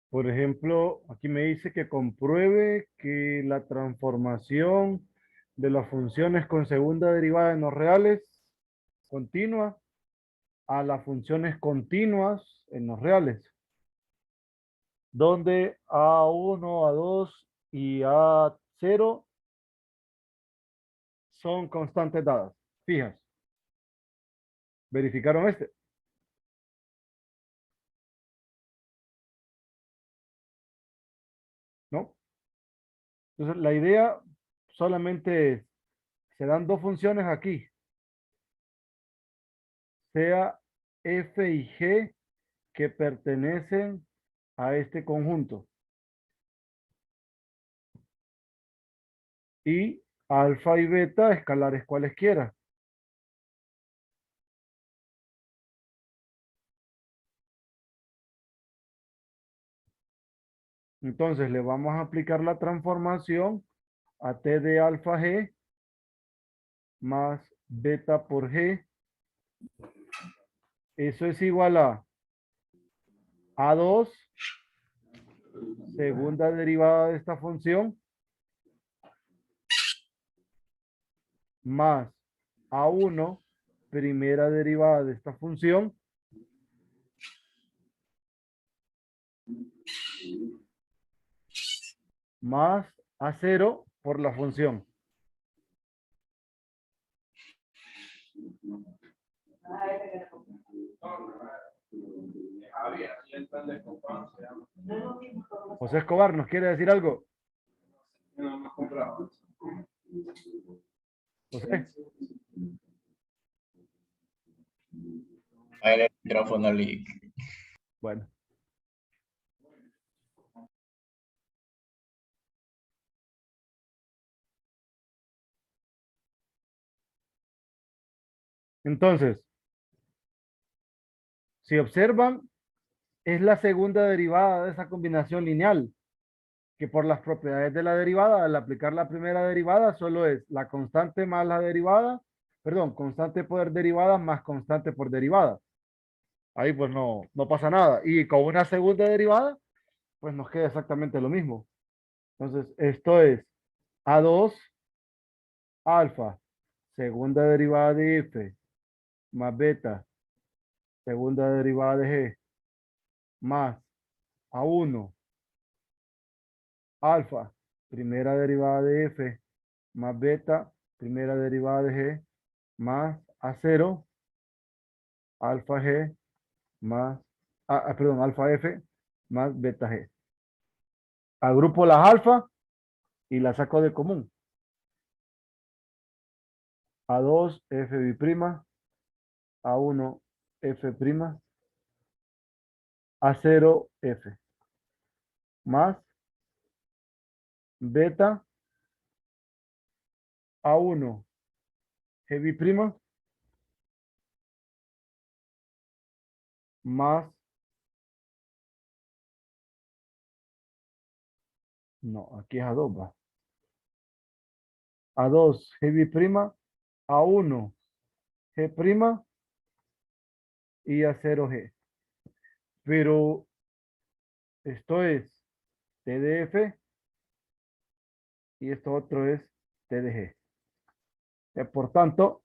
Por ejemplo, aquí me dice que compruebe que la transformación de las funciones con segunda derivada en los reales continua a las funciones continuas en los reales, donde A1, A2 y A0 son constantes dadas, fijas. ¿Verificaron este? ¿No? Entonces, la idea solamente es, se dan dos funciones aquí, sea f y g que pertenecen a este conjunto y alfa y beta escalares cualesquiera. Entonces le vamos a aplicar la transformación a t de alfa g más beta por g. Eso es igual a A2, segunda derivada de esta función, más A1, primera derivada de esta función, más A0 por la función. José Escobar, ¿nos quiere decir algo? José. El micrófono leak. Bueno. Entonces, si observan, es la segunda derivada de esa combinación lineal, que por las propiedades de la derivada, al aplicar la primera derivada, solo es la constante más la derivada, perdón, constante por derivada más constante por derivada. Ahí pues no pasa nada. Y con una segunda derivada, pues nos queda exactamente lo mismo. Entonces, esto es A2 alfa, segunda derivada de f, más beta, segunda derivada de g, más A1 alfa, primera derivada de f, más beta, primera derivada de g, más A0, alfa g, más, perdón, alfa f, más beta g. Agrupo las alfa y las saco de común. A2 f bi'prima, A1 f prima, A0 f, más beta A1 g bi'prima, más, no, aquí es A2, va. A2 g bi'prima, A1 g prima y A0 g. Pero esto es T de F y esto otro es T de G. Por tanto,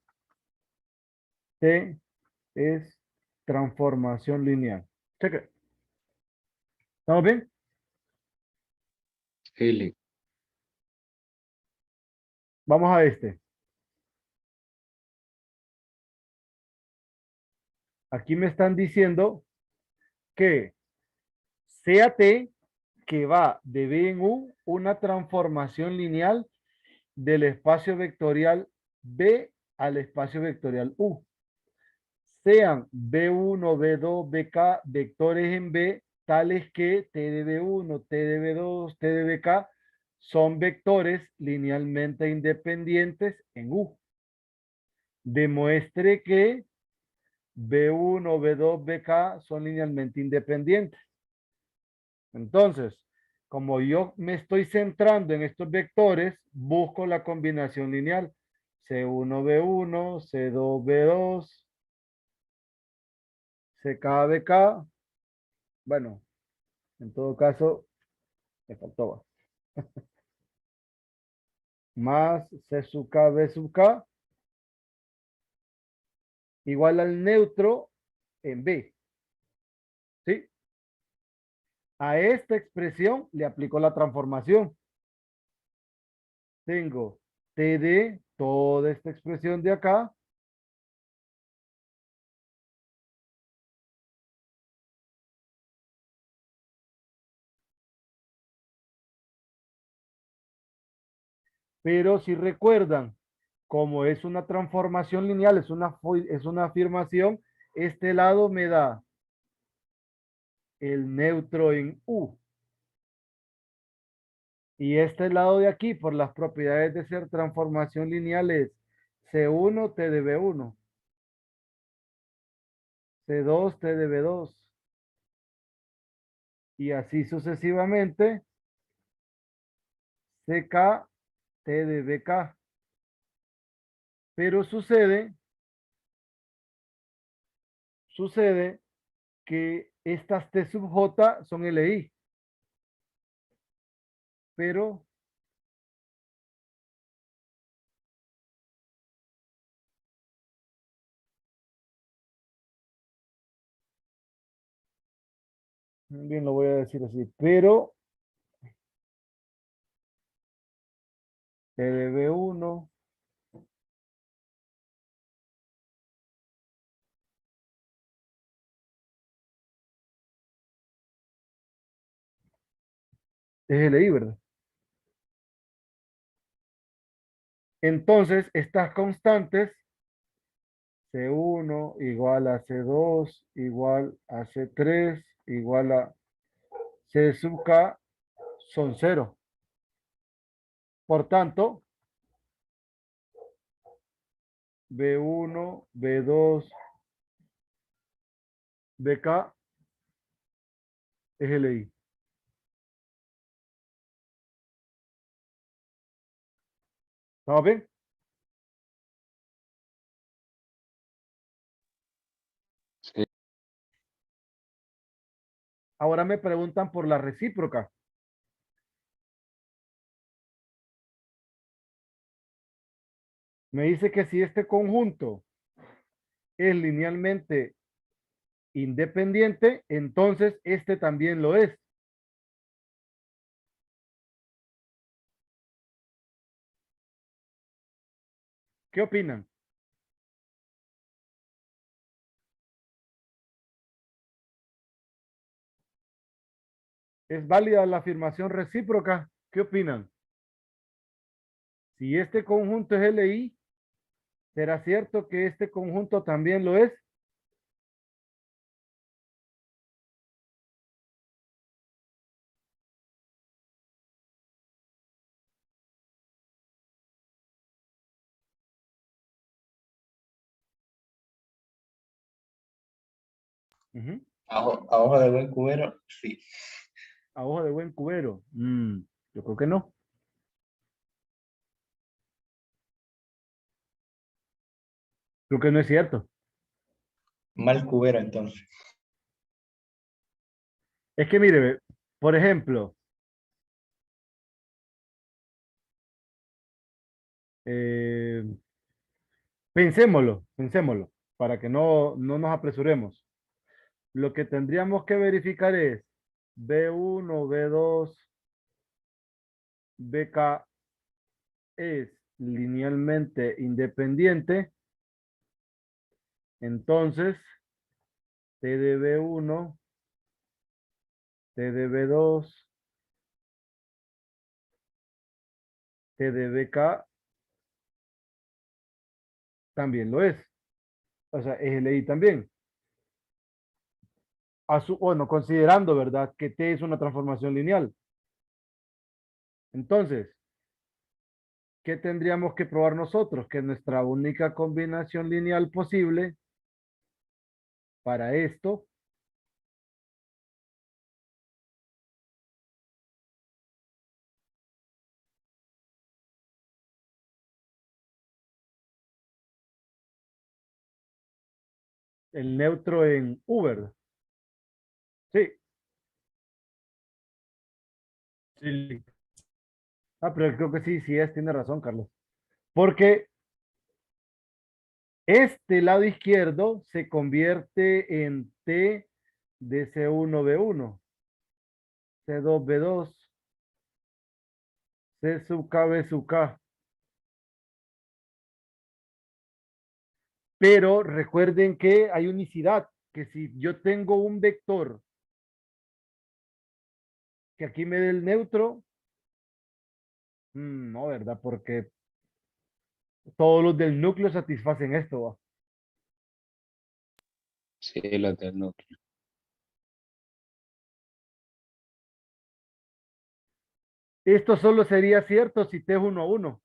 T es transformación lineal. Cheque. ¿Estamos bien? Sí, Vamos a este. Aquí me están diciendo que sea T que va de B en U una transformación lineal del espacio vectorial B al espacio vectorial U. Sean B1, B2, BK vectores en B tales que T de B1, T de B2, T de BK son vectores linealmente independientes en U. Demuestre que B1, B2, BK son linealmente independientes. Entonces, como yo me estoy centrando en estos vectores, busco la combinación lineal. C1, B1, C2, B2, CK, BK. Bueno, En todo caso, me faltó. Más C sub K, B sub K, igual al neutro en B. ¿Sí? A esta expresión le aplico la transformación. Tengo TD, toda esta expresión de acá, pero si recuerdan, como es una transformación lineal, es una afirmación, este lado me da el neutro en U. Y este lado de aquí, por las propiedades de ser transformación lineal, es C1 T de B1, C2 T de B2, y así sucesivamente, CK T de BK. Pero sucede que estas T sub J son LI, pero bien lo voy a decir así, pero T de B1 es LI, ¿verdad? Entonces, estas constantes, C1 igual a C2 igual a C3 igual a C sub K, son cero. Por tanto, B1, B2, BK es LI. ¿Estamos bien? Sí. Ahora me preguntan por la recíproca. Me dice que si este conjunto es linealmente independiente, entonces este también lo es. ¿Qué opinan? ¿Es válida la afirmación recíproca? ¿Qué opinan? Si este conjunto es LI, ¿será cierto que este conjunto también lo es? Ujú. A ojo de buen cubero, sí. A ojo de buen cubero. Yo creo que no. Creo que no es cierto. Mal cubero, entonces. Es que mire, por ejemplo, eh, pensémoslo, para que no nos apresuremos. Lo que tendríamos que verificar es B1, B2, BK es linealmente independiente, entonces T de B1, T de B2, T de BK también lo es. O sea, es LI también. Bueno, considerando, ¿verdad? Que T es una transformación lineal. Entonces, ¿qué tendríamos que probar nosotros? Que nuestra única combinación lineal posible para esto, el neutro en U, ¿verdad? Sí, Sí. Ah, pero creo que sí, sí es, tiene razón, Carlos. Porque este lado izquierdo se convierte en T de C1B1, C2B2, C sub K, B sub K. Pero recuerden que hay unicidad, que si yo tengo un vector que aquí me dé el neutro, no, ¿verdad? Porque todos los del núcleo satisfacen esto, ¿va? Sí, los del núcleo. Esto solo sería cierto si T es 1 a 1.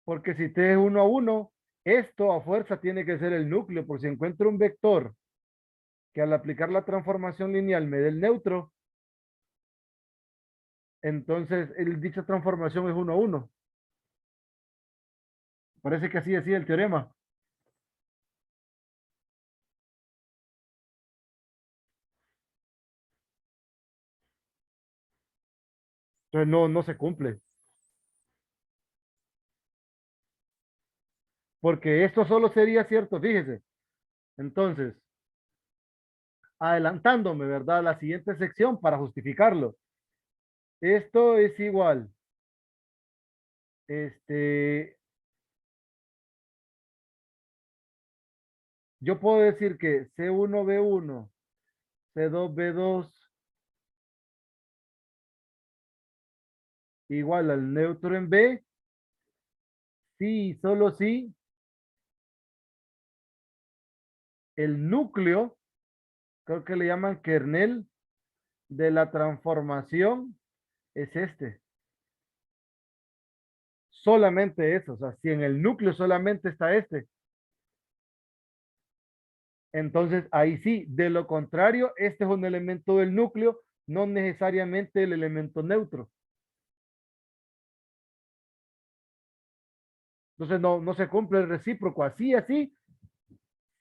Porque si T es 1 a 1, esto a fuerza tiene que ser el núcleo. Por si encuentro un vector que al aplicar la transformación lineal me dé el neutro, entonces dicha transformación es 1 a 1. Parece que así decía el teorema. Entonces no se cumple. Porque esto solo sería cierto, fíjese. Entonces, adelantándome, ¿verdad? A la siguiente sección para justificarlo. Esto es igual. Este, yo puedo decir que C1B1, C2B2 igual al neutro en B, sí, solo sí, el núcleo, creo que le llaman kernel de la transformación, es este. Solamente eso, o sea, si en el núcleo solamente está este, entonces ahí sí, de lo contrario, este es un elemento del núcleo, no necesariamente el elemento neutro. Entonces no se cumple el recíproco, así,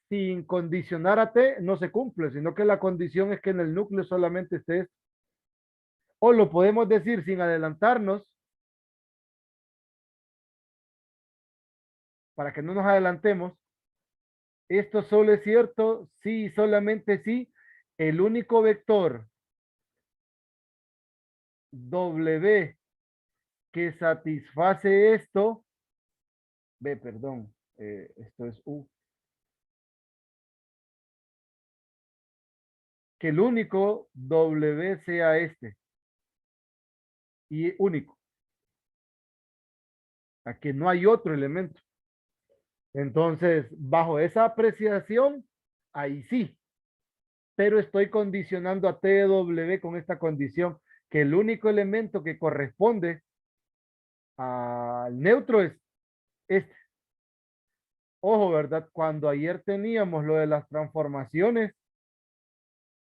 sin condicionar a T, no se cumple, sino que la condición es que en el núcleo solamente esté esto. O lo podemos decir sin adelantarnos, para que no nos adelantemos, esto solo es cierto si solamente si el único vector W que satisface esto, B, perdón, esto es U, que el único W sea este y único, a que no hay otro elemento. Entonces, bajo esa apreciación, ahí sí, pero estoy condicionando a TW con esta condición, que el único elemento que corresponde al neutro es este. Ojo, ¿verdad? Cuando ayer teníamos lo de las transformaciones,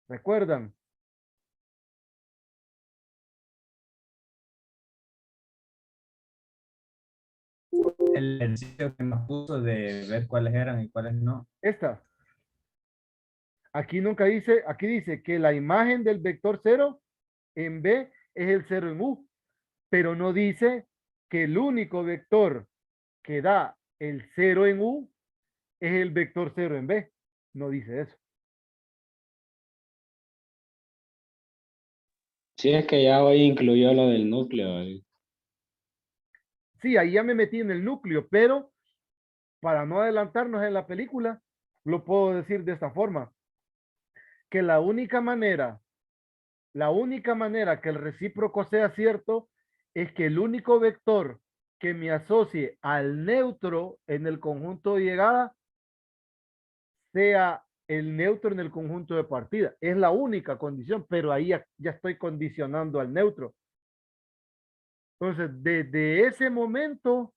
¿recuerdan? El ejercicio que nos puso de ver cuáles eran y cuáles no. Esta. Aquí nunca dice, aquí dice que la imagen del vector 0 en B es el 0 en U, pero no dice que el único vector que da el 0 en U es el vector 0 en B. No dice eso. Sí, es que ya hoy incluyó lo del núcleo. Sí, ahí ya me metí en el núcleo, pero para no adelantarnos en la película, lo puedo decir de esta forma, que la única manera que el recíproco sea cierto es que el único vector que me asocie al neutro en el conjunto de llegada sea el neutro en el conjunto de partida. Es la única condición, pero ahí ya estoy condicionando al neutro. Entonces, desde ese momento,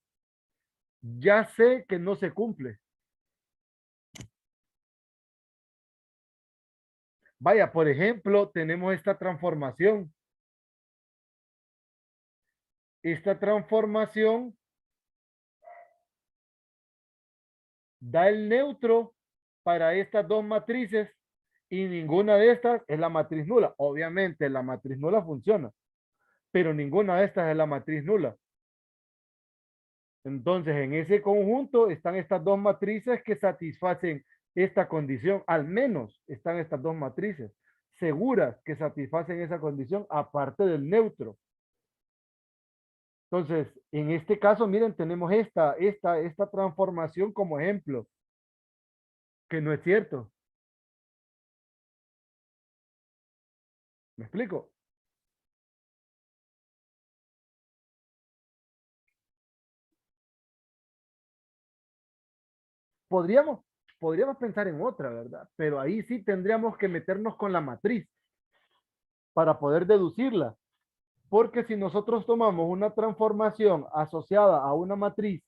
ya sé que no se cumple. Vaya, por ejemplo, tenemos esta transformación. Esta transformación da el neutro para estas dos matrices y ninguna de estas es la matriz nula. Obviamente la matriz nula funciona, pero ninguna de estas es la matriz nula. Entonces, en ese conjunto están estas dos matrices que satisfacen esta condición. Al menos están estas dos matrices seguras que satisfacen esa condición, aparte del neutro. Entonces, en este caso, miren, tenemos esta transformación como ejemplo, que no es cierto. ¿Me explico? Podríamos, podríamos pensar en otra, ¿verdad? Pero ahí sí tendríamos que meternos con la matriz para poder deducirla. Porque si nosotros tomamos una transformación asociada a una matriz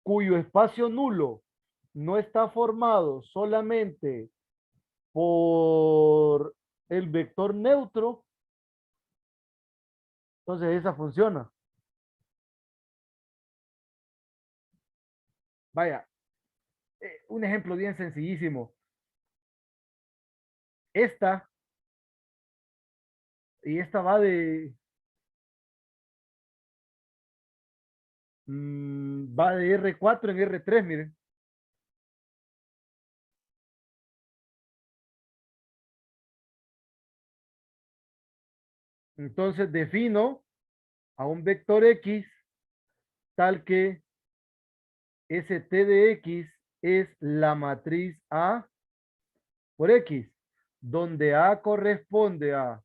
cuyo espacio nulo no está formado solamente por el vector neutro, entonces esa funciona. Vaya, un ejemplo bien sencillísimo. Esta y esta va va de R4 en R3, miren. Entonces defino a un vector X tal que ST de X es la matriz A por X, donde A corresponde a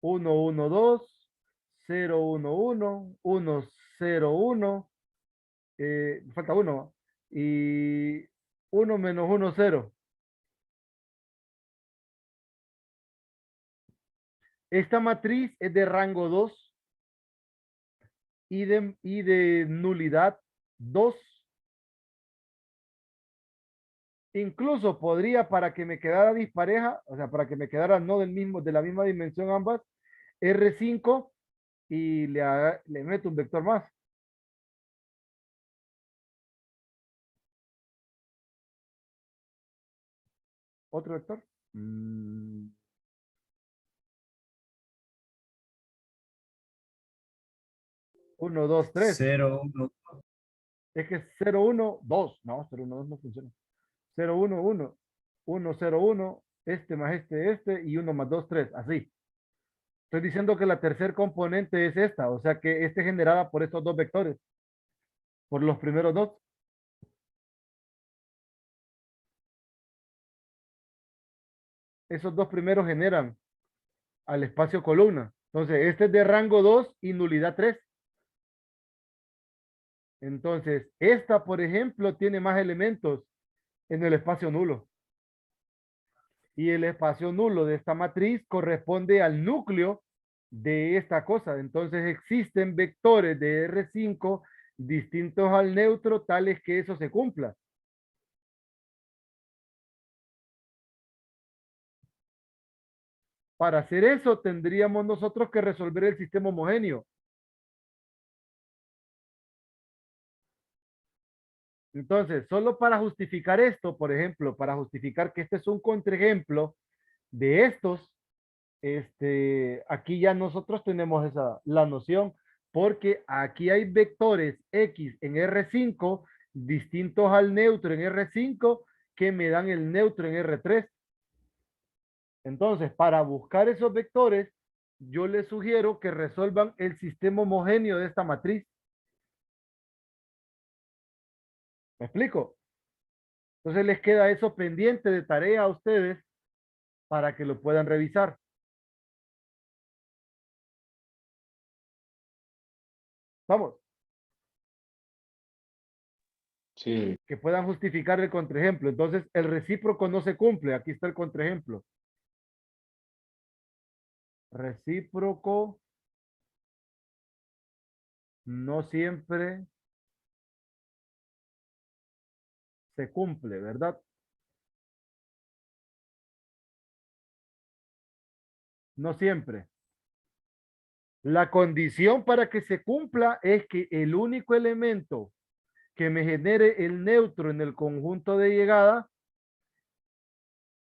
1, 1, 2, 0, 1, 1, 1, 0, 1, falta 1, y 1 menos 1, 0. Esta matriz es de rango 2 y de nulidad 2. Incluso podría, para que me quedara dispareja, o sea, para que me quedara no de la misma dimensión ambas, R5 y le meto un vector más. Otro vector. 1, 2, 3. 0, 1. Es que 0, 1, 2. No, 0, 1, 2 no funciona. 0, 1, 1. 1, 0, 1. Este más este. Y 1 más 2, 3. Así. Estoy diciendo que la tercer componente es esta. O sea que este generada por estos dos vectores. Por los primeros dos. Esos dos primeros generan al espacio columna. Entonces, este es de rango 2 y nulidad 3. Entonces, esta, por ejemplo, tiene más elementos en el espacio nulo. Y el espacio nulo de esta matriz corresponde al núcleo de esta cosa. Entonces, existen vectores de R5 distintos al neutro, tales que eso se cumpla. Para hacer eso, tendríamos nosotros que resolver el sistema homogéneo. Entonces, solo para justificar esto, por ejemplo, para justificar que este es un contraejemplo de estos, aquí ya nosotros tenemos la noción, porque aquí hay vectores X en R5 distintos al neutro en R5 que me dan el neutro en R3. Entonces, para buscar esos vectores, yo les sugiero que resuelvan el sistema homogéneo de esta matriz. ¿Me explico? Entonces les queda eso pendiente de tarea a ustedes para que lo puedan revisar. Vamos, Sí, que puedan justificar el contraejemplo. Entonces, el recíproco no se cumple. Aquí está el contraejemplo. Recíproco no siempre se cumple, ¿verdad? No siempre. La condición para que se cumpla es que el único elemento que me genere el neutro en el conjunto de llegada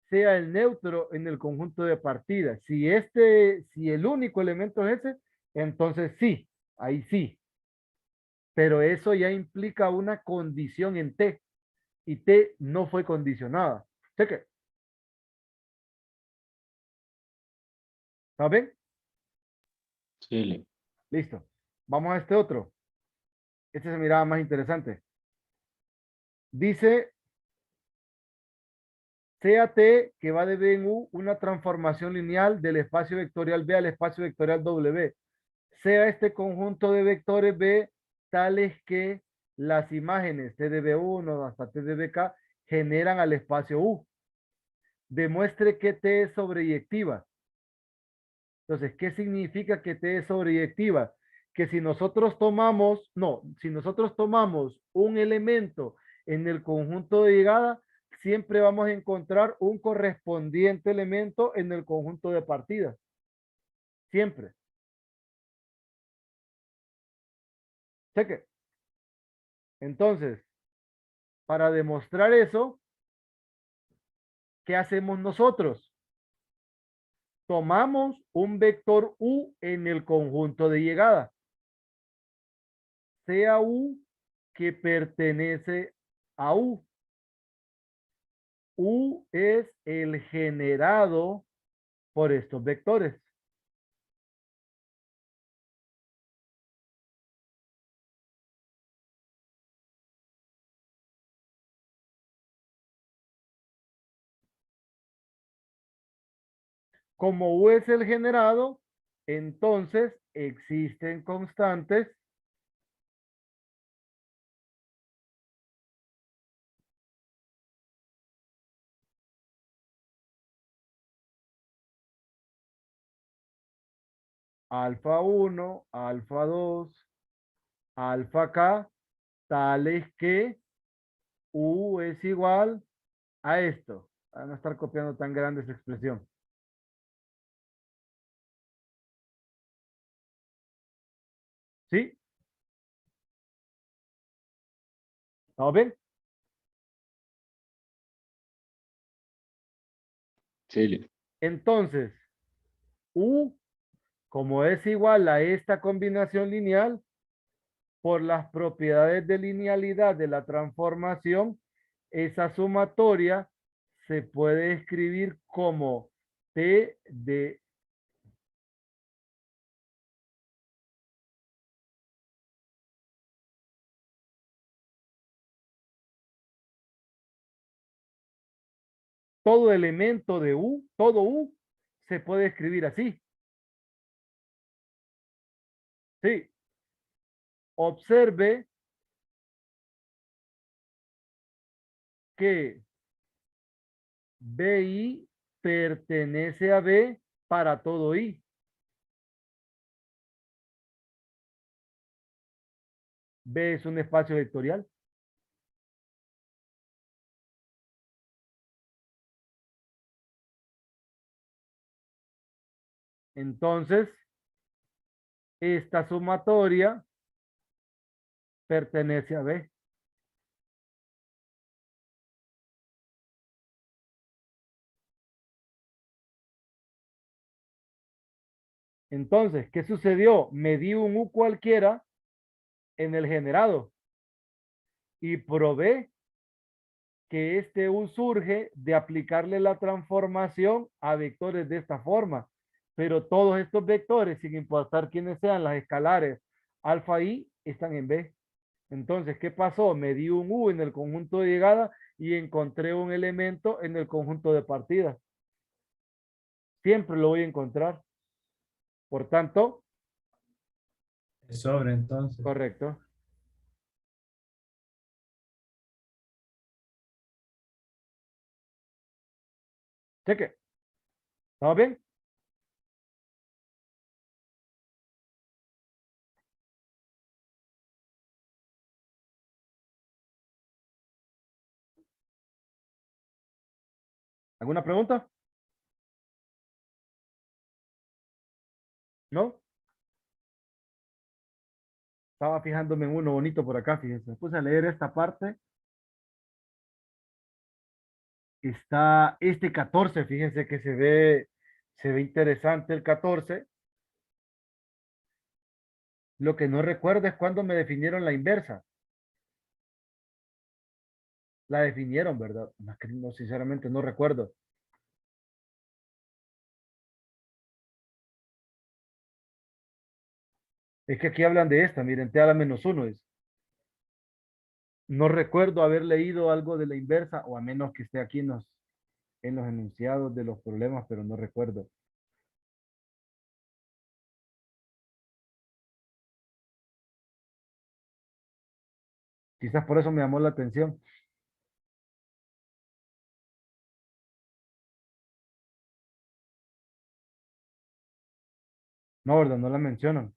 sea el neutro en el conjunto de partida. Si el único elemento es ese, entonces sí, ahí sí. Pero eso ya implica una condición en T y T no fue condicionada. Cheque. ¿Está bien? Sí. Listo. Vamos a este otro. Este se miraba más interesante. Dice, sea T que va de B en U una transformación lineal del espacio vectorial B al espacio vectorial W. Sea este conjunto de vectores B tales que las imágenes T de B1 hasta T de BK generan al espacio U. Demuestre que T es sobreyectiva. Entonces, ¿qué significa que T es sobreyectiva? Que si nosotros tomamos, no, si nosotros tomamos un elemento en el conjunto de llegada, siempre vamos a encontrar un correspondiente elemento en el conjunto de partida. Siempre. Cheque. Entonces, para demostrar eso, ¿qué hacemos nosotros? Tomamos un vector U en el conjunto de llegada. Sea U que pertenece a U. U es el generado por estos vectores. Como U es el generado, entonces existen constantes alfa 1, alfa 2, alfa K, tales que U es igual a esto. A no estar copiando tan grande esa expresión. ¿Sí? ¿Estamos bien? Sí. Entonces, U, como es igual a esta combinación lineal, por las propiedades de linealidad de la transformación, esa sumatoria se puede escribir como T de todo elemento de U, todo U, se puede escribir así. Sí. Observe que BI pertenece a B para todo I. B es un espacio vectorial. Entonces, esta sumatoria pertenece a B. Entonces, ¿qué sucedió? Me di un U cualquiera en el generado y probé que este U surge de aplicarle la transformación a vectores de esta forma. Pero todos estos vectores, sin importar quiénes sean las escalares alfa i, están en B. Entonces, ¿qué pasó? Me di un U en el conjunto de llegada y encontré un elemento en el conjunto de partida. Siempre lo voy a encontrar. Por tanto, Es sobre entonces. correcto. Cheque. ¿Estamos bien? ¿Alguna pregunta? ¿No? estaba fijándome en uno bonito por acá, fíjense. Me puse a leer esta parte. Está este 14, fíjense que se ve interesante el 14. Lo que no recuerdo es cuando me definieron la inversa. La definieron, ¿verdad? No, no, sinceramente no recuerdo. Es que aquí hablan de esta, miren, T a la menos uno es. No recuerdo haber leído algo de la inversa, o a menos que esté aquí en los enunciados de los problemas, pero no recuerdo. Quizás por eso me llamó la atención. No, ¿verdad? No la mencionan.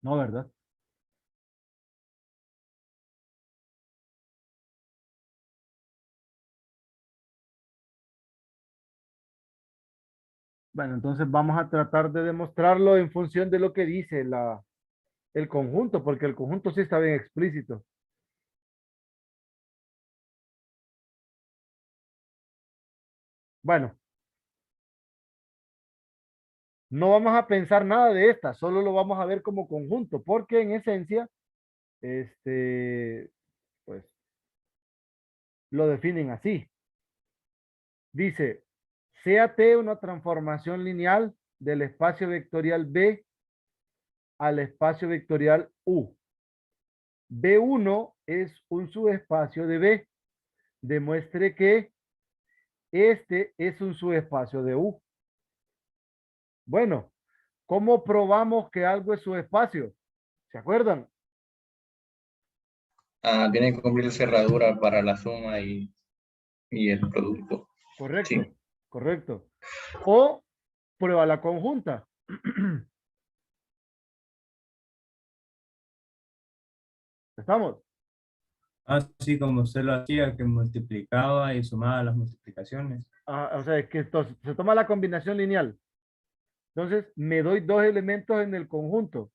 No, ¿verdad? Bueno, entonces vamos a tratar de demostrarlo en función de lo que dice el conjunto, porque el conjunto sí está bien explícito. Bueno, no vamos a pensar nada de esta, solo lo vamos a ver como conjunto, porque en esencia, pues lo definen así. Dice, sea T una transformación lineal del espacio vectorial B al espacio vectorial U. B1 es un subespacio de B. Demuestre que este es un subespacio de U. Bueno, ¿cómo probamos que algo es subespacio? ¿Se acuerdan? Tiene que cumplir cerradura para la suma y el producto. Correcto, Sí. correcto. O prueba la conjunta. ¿Estamos? Así como usted lo hacía, que multiplicaba y sumaba las multiplicaciones. O sea, es que entonces se toma la combinación lineal. Entonces, me doy dos elementos en el conjunto,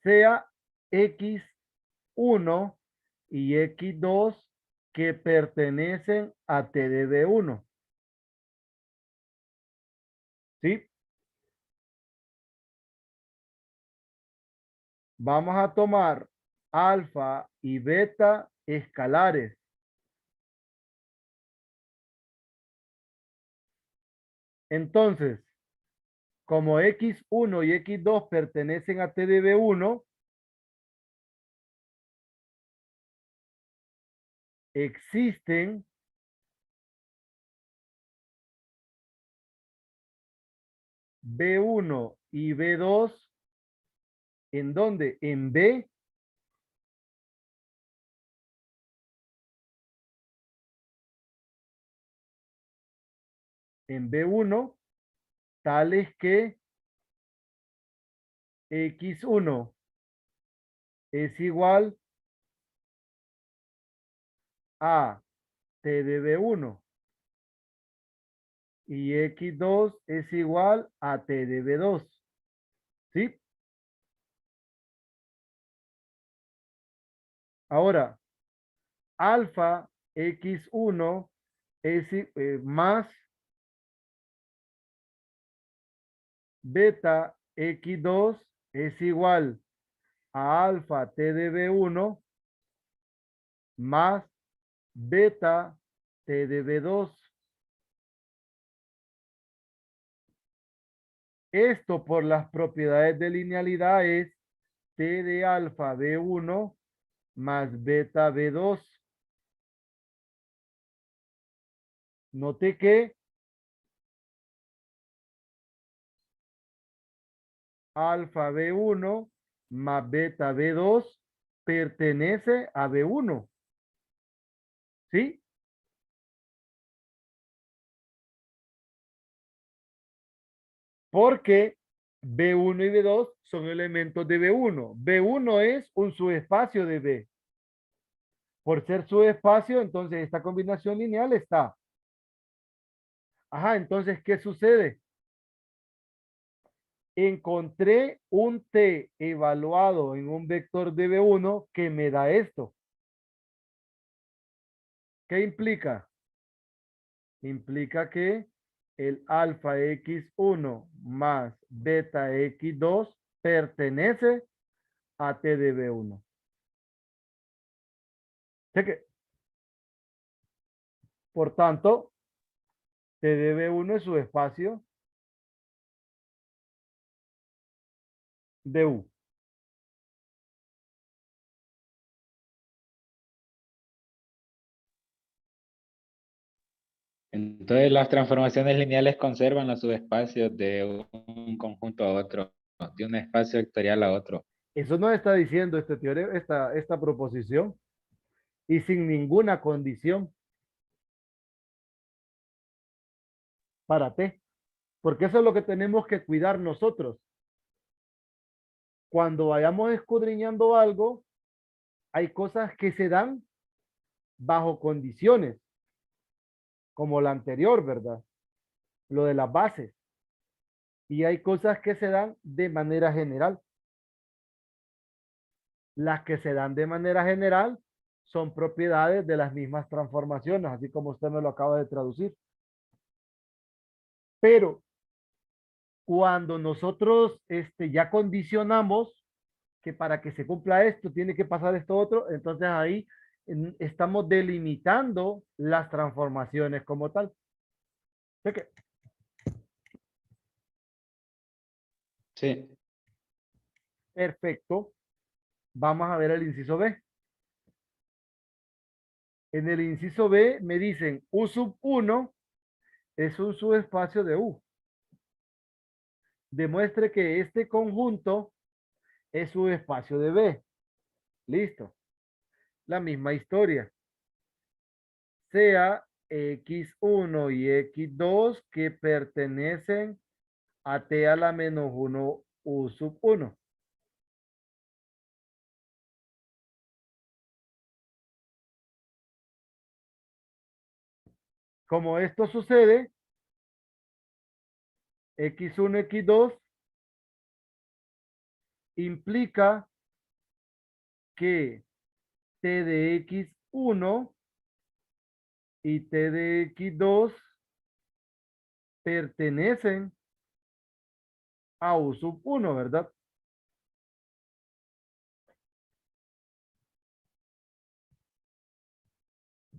sea x1 y x2 que pertenecen a T de B1. ¿Sí? Vamos a tomar alfa y beta escalares. Entonces, como x1 y x2 pertenecen a T de B1, existen B1 y B2, ¿en dónde? En B, en B1, tales que x1 es igual a T de B1 y x2 es igual a T de B2. ¿Sí? Ahora, alfa x1 es más beta x2 es igual a alfa T de B1 más beta T de B2. Esto por las propiedades de linealidad es T de alfa B1 más beta B2. Note que alfa B1 más beta B2 pertenece a B1. ¿Sí? Porque B1 y B2 son elementos de B1. B1 es un subespacio de B. Por ser subespacio, entonces esta combinación lineal está. Ajá, entonces, ¿qué sucede? Encontré un T evaluado en un vector de B1 que me da esto. ¿Qué implica? Implica que el alfa X1 más beta X2 pertenece a T de B1. Sé que, por tanto, T de B1 es su espacio de U. Entonces las transformaciones lineales conservan los subespacios de un conjunto a otro, de un espacio vectorial a otro. Eso nos está diciendo este teorema, esta proposición, y sin ninguna condición para T, porque eso es lo que tenemos que cuidar nosotros. Cuando vayamos escudriñando algo, hay cosas que se dan bajo condiciones, como la anterior, ¿verdad? Lo de las bases. Y hay cosas que se dan de manera general. Las que se dan de manera general son propiedades de las mismas transformaciones, así como usted me lo acaba de traducir. Pero cuando nosotros ya condicionamos que para que se cumpla esto tiene que pasar esto otro, entonces ahí estamos delimitando las transformaciones como tal. ¿Sí que? Sí. Perfecto. Vamos a ver el inciso B. En el inciso B me dicen U sub 1 es un subespacio de U. Demuestre que este conjunto es subespacio de B. Listo. La misma historia. Sea X1 y X2 que pertenecen a T a la menos 1 U sub 1. Como esto sucede, X1, X2 implica que T de X1 y T de X2 pertenecen a U sub 1, ¿verdad?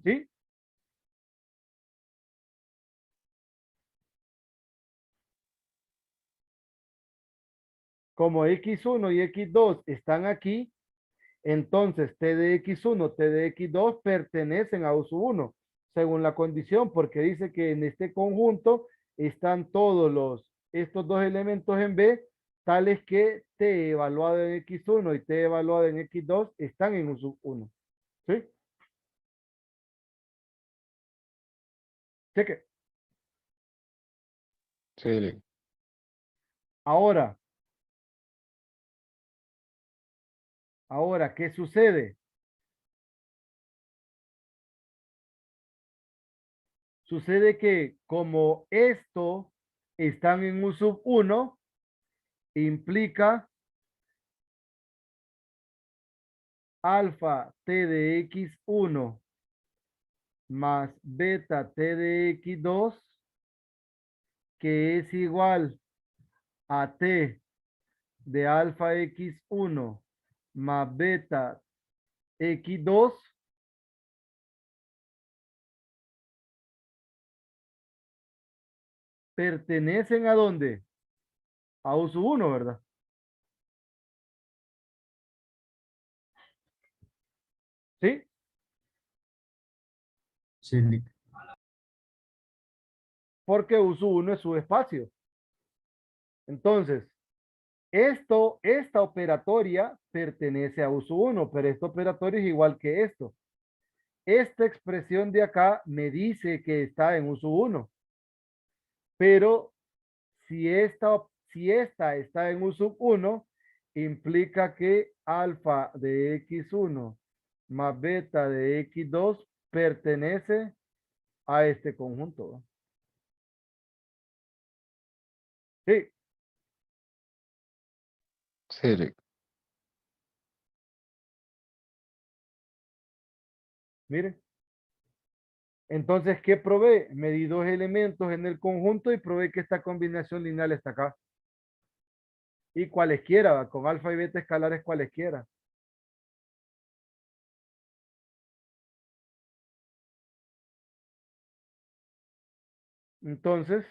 ¿Sí? Como X1 y X2 están aquí, entonces T de X1, T de X2 pertenecen a U sub 1, según la condición, porque dice que en este conjunto están estos dos elementos en B, tales que T evaluado en X1 y T evaluado en X2 están en U sub 1. ¿Sí? Cheque. Sí. Ahora, ¿qué sucede? Sucede que como esto están en U sub 1, implica alfa T de X1 más beta T de X2, que es igual a T de alfa X1 más beta X2, pertenecen a dónde? A U sub 1, ¿verdad? ¿Sí? Sí, Porque U sub 1 es su espacio. Entonces, Esta operatoria pertenece a uso 1, pero esta operatoria es igual que esto. Esta expresión de acá me dice que está en uso 1, pero si esta está en uso 1, implica que alfa de x1 más beta de x2 pertenece a este conjunto, ¿va? Sí, Sí, miren. Entonces, ¿qué probé? Me di dos elementos en el conjunto y probé que esta combinación lineal está acá. Y cualesquiera, ¿va? Con alfa y beta escalares cualesquiera. Entonces,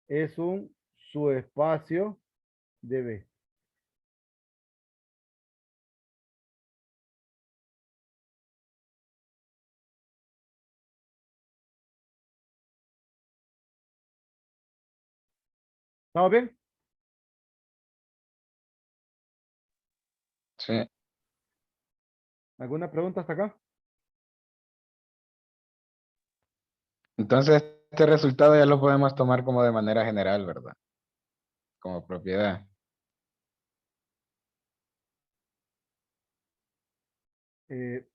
es un subespacio de B. ¿Estamos bien? sí. ¿Alguna pregunta hasta acá? Entonces, este resultado ya lo podemos tomar como de manera general, ¿verdad? Como propiedad. Eh,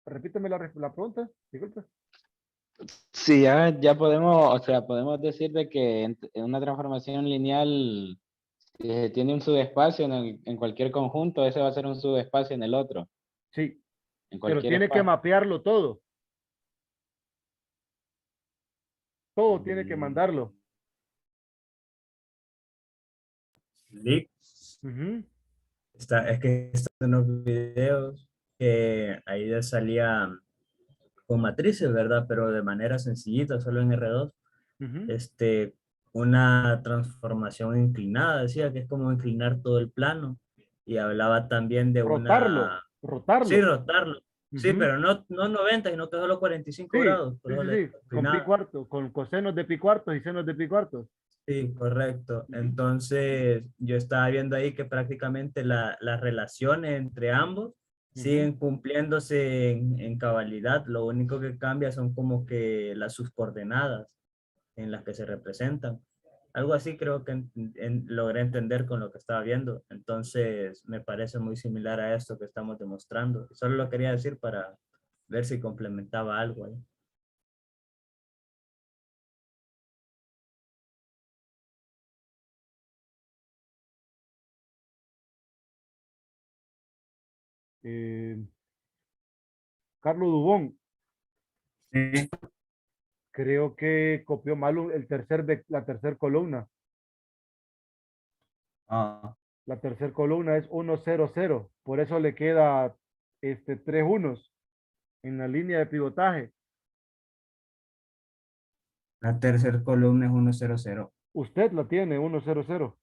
repíteme la pregunta, disculpe. Sí, ya podemos, o sea, podemos decir de que en una transformación lineal tiene un subespacio en cualquier conjunto, ese va a ser un subespacio en el otro, Sí, en pero cualquier tiene que espacio. mapearlo todo. Todo tiene que Mm, mandarlo. Lick, Ujú, es que están en los videos que ahí ya salía con matrices, ¿verdad? Pero de manera sencillita, solo en R2, ujú. este, una transformación inclinada, decía que es como inclinar todo el plano. Y hablaba también de Rotarlo, una, sí, rotarlo. rotarlo, sí, Ujú. pero no 90, sino que solo 45 Sí, grados, por sí, eso sí, le digo sí, con pi inclinada. cuarto, con cosenos de pi cuartos y senos de pi cuartos. Sí, correcto. Ujú, Entonces, yo estaba viendo ahí que prácticamente las relaciones entre ambos ujú. siguen cumpliéndose en cabalidad. Lo único que cambia son como que las subcoordenadas en las que se representan. Algo así creo que logré entender con lo que estaba viendo. Entonces, me parece muy similar a esto que estamos demostrando. Solo lo quería decir para ver si complementaba algo ahí. Eh, Carlos Dubón, Sí. creo que copió mal la tercera columna. Ah, La tercera columna es 1, 0, 0. Por eso le queda tres unos en la línea de pivotaje. la tercera columna es 100. Usted la tiene, 1, 0, 0.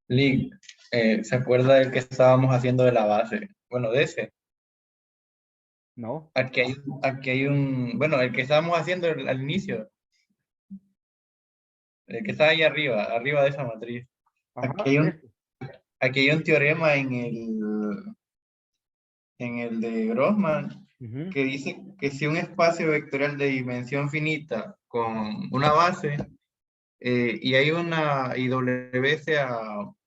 Lick, ¿se acuerda del que estábamos haciendo de la base? Bueno, de ese. No. Aquí hay un, bueno, el que estábamos haciendo al inicio, el que está ahí arriba de esa matriz. Aquí Ajá, hay un, aquí hay un teorema en el de Grossman Ujú, que dice que si un espacio vectorial de dimensión finita con una base y hay y W sea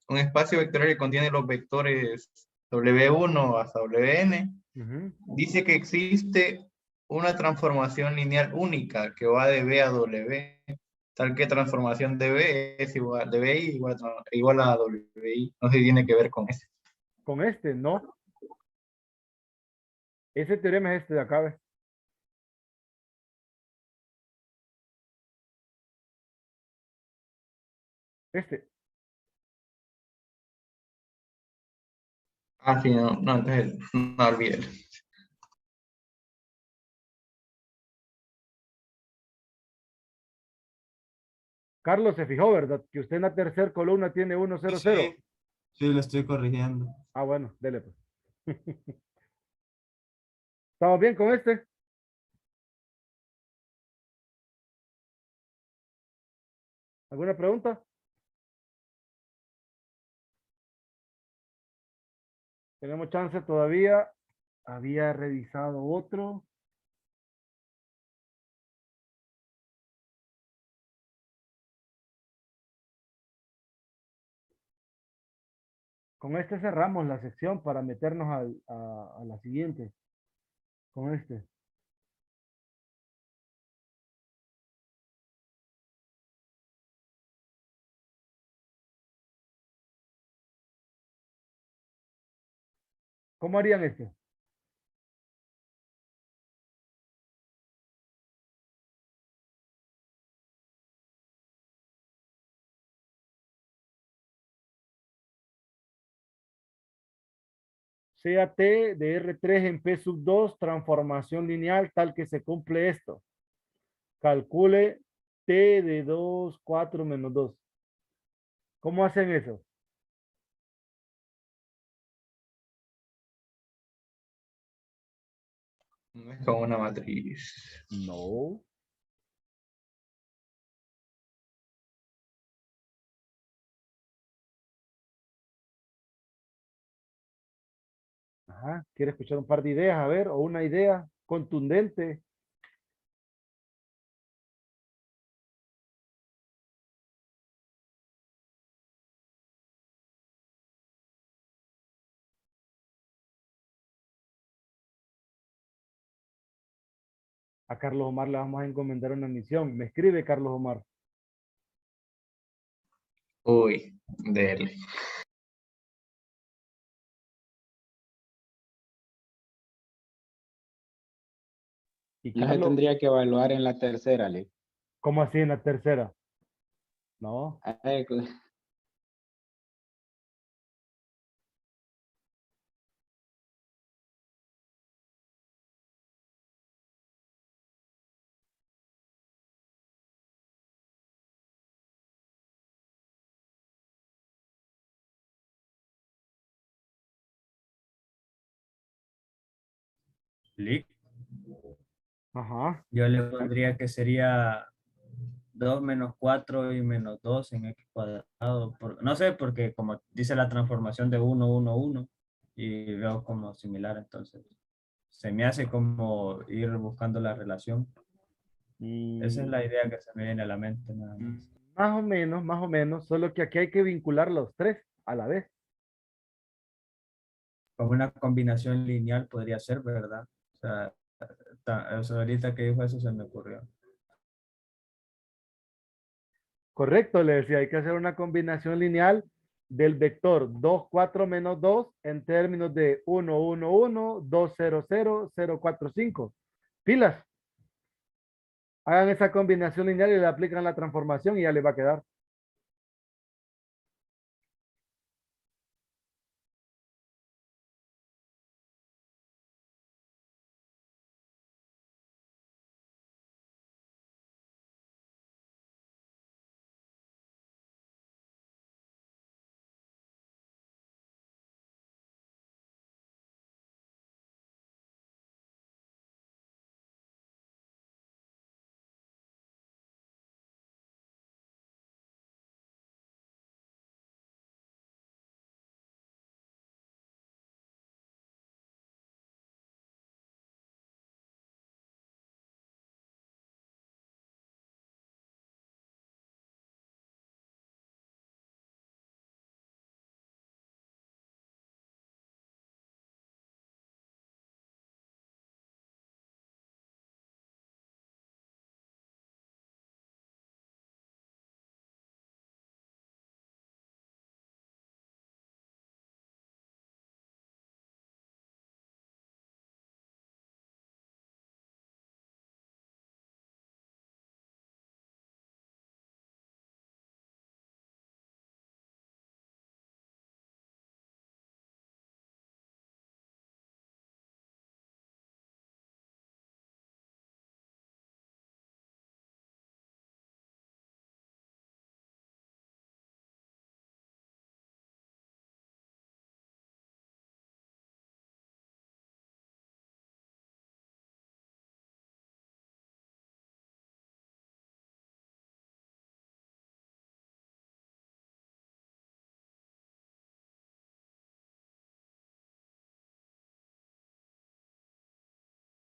un espacio vectorial que contiene los vectores W1 hasta Wn, ujú. dice que existe una transformación lineal única que va de B a W, tal que transformación de B es igual, de BI igual a WI. No sé si tiene que ver con eso. Con no. Ese teorema es este de acá, ¿ve? Este. Ah, sí, no, no, entonces no olvides. Carlos se fijó, ¿verdad? Que usted en la tercera columna tiene 1, Sí, 0, 0. sí, sí, lo estoy corrigiendo. Ah, bueno, dele pues. ¿Estamos bien con este? ¿Alguna pregunta? Tenemos chance todavía. Había revisado otro. Con este cerramos la sección para meternos a la siguiente. Con este. ¿Cómo harían este? CAT de R3 en P sub 2, transformación lineal tal que se cumple esto. Calcule T de 2, 4 menos 2. ¿Cómo hacen eso? No es como una matriz. No. Ajá. ¿Quiere escuchar un par de ideas? A ver, o una idea contundente. A Carlos Omar le vamos a encomendar una misión. Me escribe Carlos Omar. Uy, dele. Y No se Carlos, tendría que evaluar en la tercera, Lee. ¿cómo así en la tercera? No. Lic. Ajá. Yo le pondría que sería 2 menos 4 y menos 2 en x cuadrado. No sé, porque como dice la transformación de 1, 1, 1, y veo como similar, entonces se me hace como ir buscando la relación. Esa es Mm, la idea que se me viene a la mente nada más. más o menos, solo que aquí hay que vincular los tres a la vez. Como una combinación lineal podría ser, ¿verdad? O sea, o sea, ahorita que dijo eso se me ocurrió. Correcto, le decía, hay que hacer una combinación lineal del vector 2 4 menos 2 en términos de 1 1 1 2 0 0 0 4 5. Pilas, hagan esa combinación lineal y le aplican la transformación y ya les va a quedar.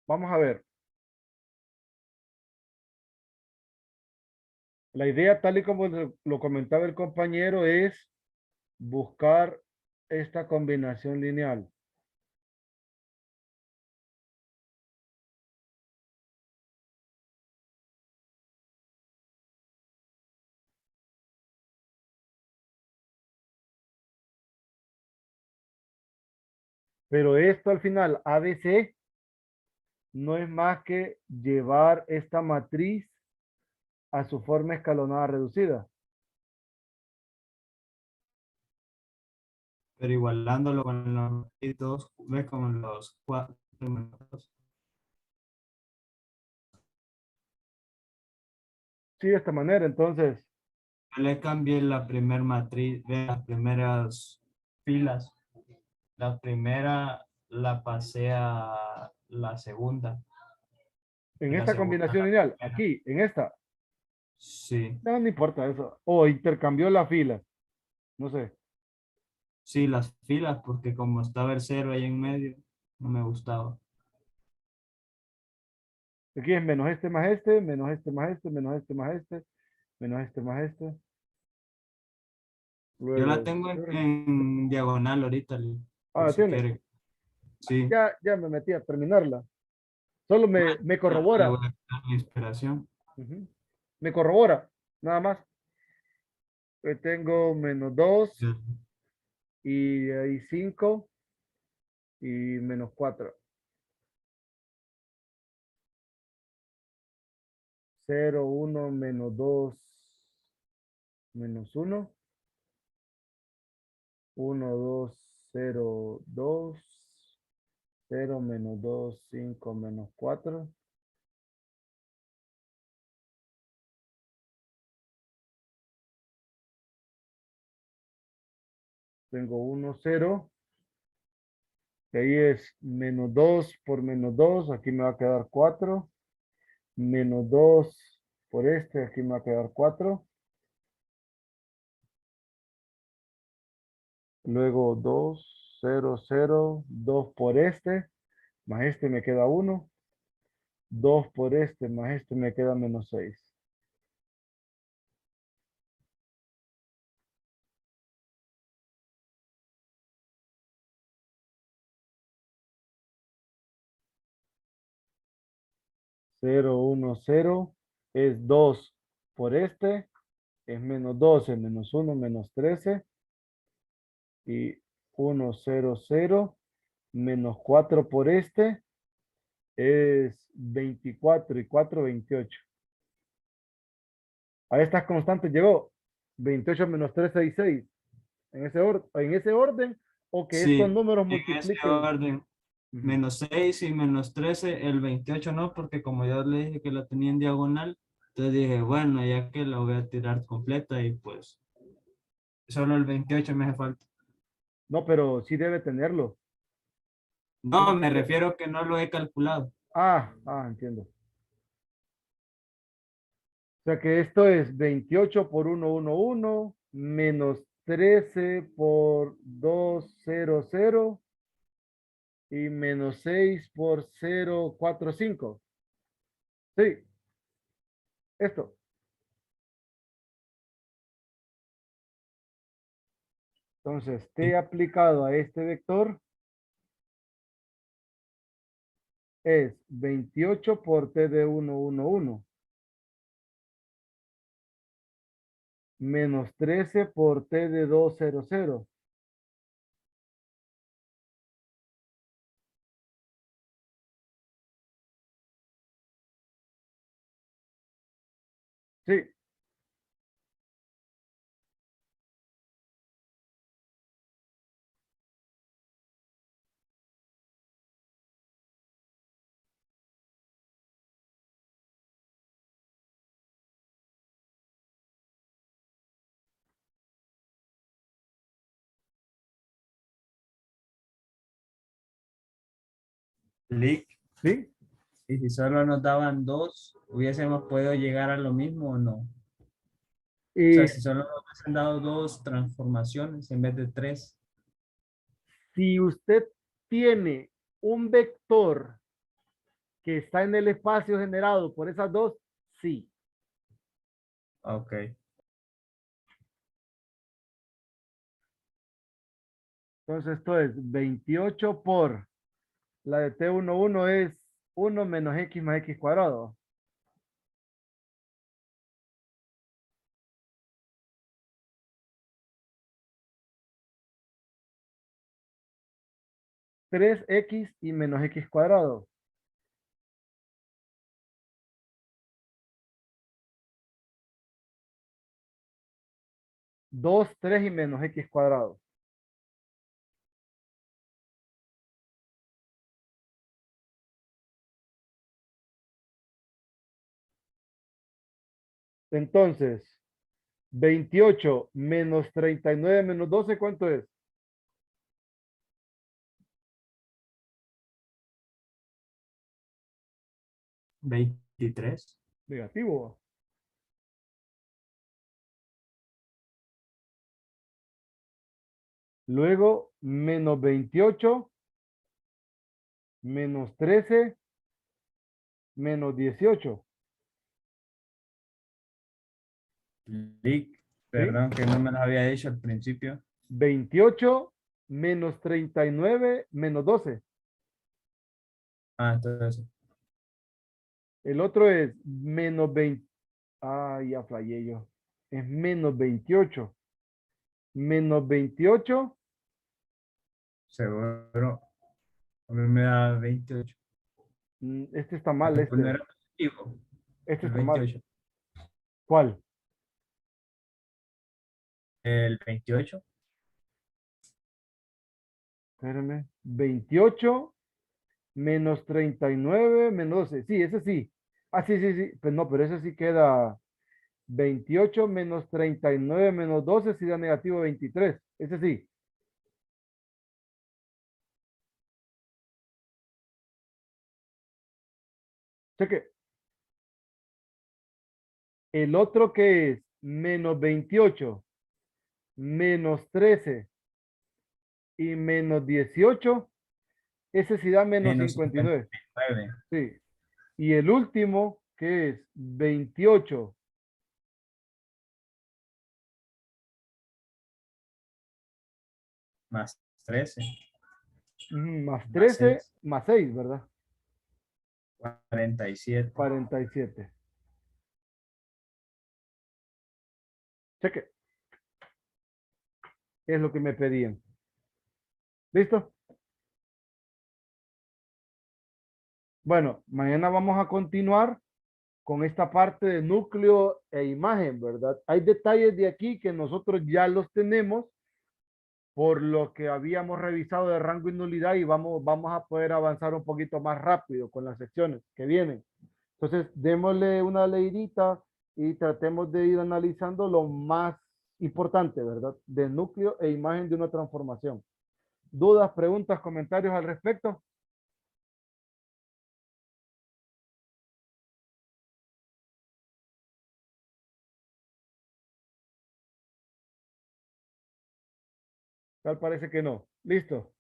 Vamos a ver. La idea, tal y como lo comentaba el compañero, es buscar esta combinación lineal. Pero esto al final, ABC, no es más que llevar esta matriz a su forma escalonada reducida. Pero igualándolo con los dos, ves con los cuatro números. Sí, de esta manera, entonces, Yo le cambié la primera matriz, ve las primeras filas. La primera la pasé a la segunda. en La esta segunda a combinación la lineal, primera. aquí, en esta, Sí, no, no importa eso. O intercambió la fila, no sé. sí, las filas, porque como estaba el cero ahí en medio, no me gustaba. Aquí es menos este más este, menos este más este, menos este más este, menos este más este. Yo la Luego, tengo en diagonal ahorita, por si tiene. quiere. Sí, Ya me metí a terminarla. Solo me le voy corrobora. a dar mi inspiración. Ujú. Me corrobora, nada más. Tengo menos 2 Sí. y ahí 5 y menos 4. 0, 1, menos 2, menos 1. 1, 2, 0, 2. 0, menos 2, 5, menos 4. Tengo 1, 0. Y ahí es menos 2 por menos 2. Aquí me va a quedar 4. Menos 2 por este. Aquí me va a quedar 4. Luego 2, 0, 0. 2 por este. Más este me queda 1. 2 por este más este me queda menos 6. Cero, 1, 0 es 2 por este, es menos 12, menos 1, menos 13. Y 1, 0, 0 menos 4 por este es 24 y 4, 28. A estas constantes llegó 28 menos 13 y 6. En ese orden, o que estos Sí, números en ese multipliquen. orden. Ujú. Menos 6 y menos 13, el 28 no, porque como yo le dije que la tenía en diagonal, entonces dije, bueno, ya que la voy a tirar completa y pues solo el 28 me hace falta. No, pero sí debe tenerlo. No, Tiene me que- refiero que no lo he calculado. Entiendo. O sea que esto es 28 por 1, 1, 1, menos 13 por 2, 0, 0 y menos 6 por 0, 4, 5. Sí, esto. Entonces, Sí. t aplicado a este vector es 28 por t de 1, 1, 1, menos 13 por t de 2, 0, 0. Sí, Lick. sí. Y si solo nos daban dos, ¿hubiésemos podido llegar a lo mismo o no? O Y sea, si solo nos hubiesen dado dos transformaciones en vez de tres. si usted tiene un vector que está en el espacio generado por esas dos, sí. Ok. Entonces esto es 28 por la de T11 es 1 menos X más X cuadrado. Tres X y menos X cuadrado. Dos, 3 y menos X cuadrado. Entonces, 28 menos 39 menos 12, ¿cuánto es? 23. Negativo. Luego, menos 28, menos 13, menos 18. Lick, ¿Sí? perdón que no me lo había dicho al principio. 28 menos 39 menos 12. Ah, entonces, El otro es menos 20. Ah, ya fallé yo. Es menos 28. Menos 28. seguro, a mí me da 28. Este está mal, Pues no este. era positivo, Este el está mal. 28. ¿Cuál? El 28, Espérame. 28 menos 39 menos 12. Sí, ese sí. Ah, sí, sí, sí. Pues no, pero ese sí queda 28 menos 39 menos 12 sí da negativo 23. Ese sí. Cheque. El otro que es menos 28 menos 13 y menos 18, ese sí da menos menos 59. 59, Sí. Y el último, que es 28 más 13, más más 13 6, más 6, ¿verdad? 47. 47. Cheque. Es lo que me pedían. ¿Listo? Bueno, mañana vamos a continuar con esta parte de núcleo e imagen, ¿verdad? Hay detalles de aquí que nosotros ya los tenemos por lo que habíamos revisado de rango y nulidad y vamos a poder avanzar un poquito más rápido con las secciones que vienen. Entonces, démosle una leidita y tratemos de ir analizando lo más importante, ¿verdad? De núcleo e imagen de una transformación. ¿Dudas, preguntas, comentarios al respecto? Tal parece que no. Listo.